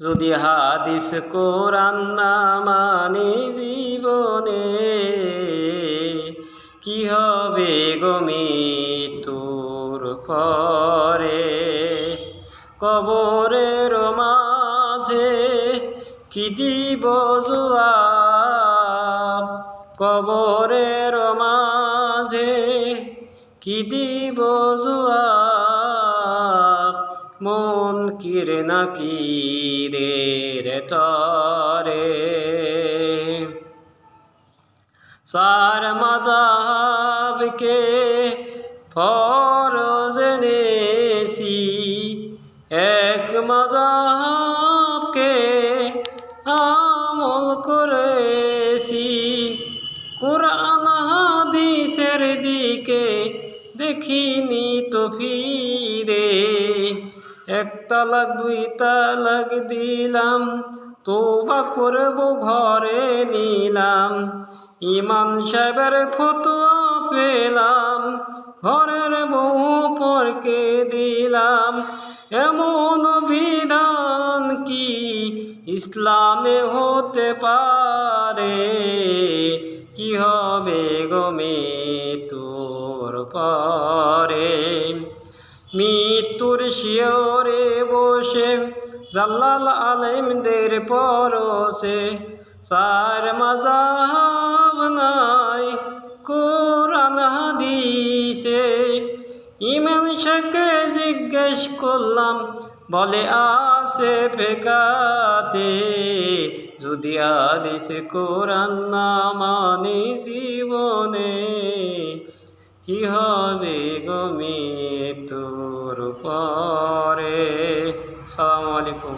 যদি হাদিস কোরআন না মানি জীবনে, কি হবে গো মৃত্যুর পরে? কবরের মাঝে কি দিব জবাব? কবরের মাঝে কি দিব জবাব? মুনকির নাকিরের তরে। চার মাযহাবকে ফরজ এনেছি, এক মাযহাবকে আমল করেছি। কুরআন হাদিসের দিকে দেখিনি তো ফিরে, এক তালাক দুই তালাক দিলাম, তওবা করব ঘরে নিলাম। ইমাম সাহেবের ফতোয়া পেলাম, ঘরের বউ পরকে দিলাম। এমন বিধান কি ইসলামে হতে পারে? কি হবে গো মৃত্যুর পরে? মৃত্যুর শিয়রে বসে জাল্লাল আলেমদের পরশে, চার মাযহাব নাই কোরআন হাদিসে। ইমাম শাহকে জিজ্ঞেস করলাম, বলে আছে ফিকাতে, যদি হাদিস কোরআন না মানি জীবনে, কি হবে গো মৃত্যুর পরে? আসসালামু আলাইকুম।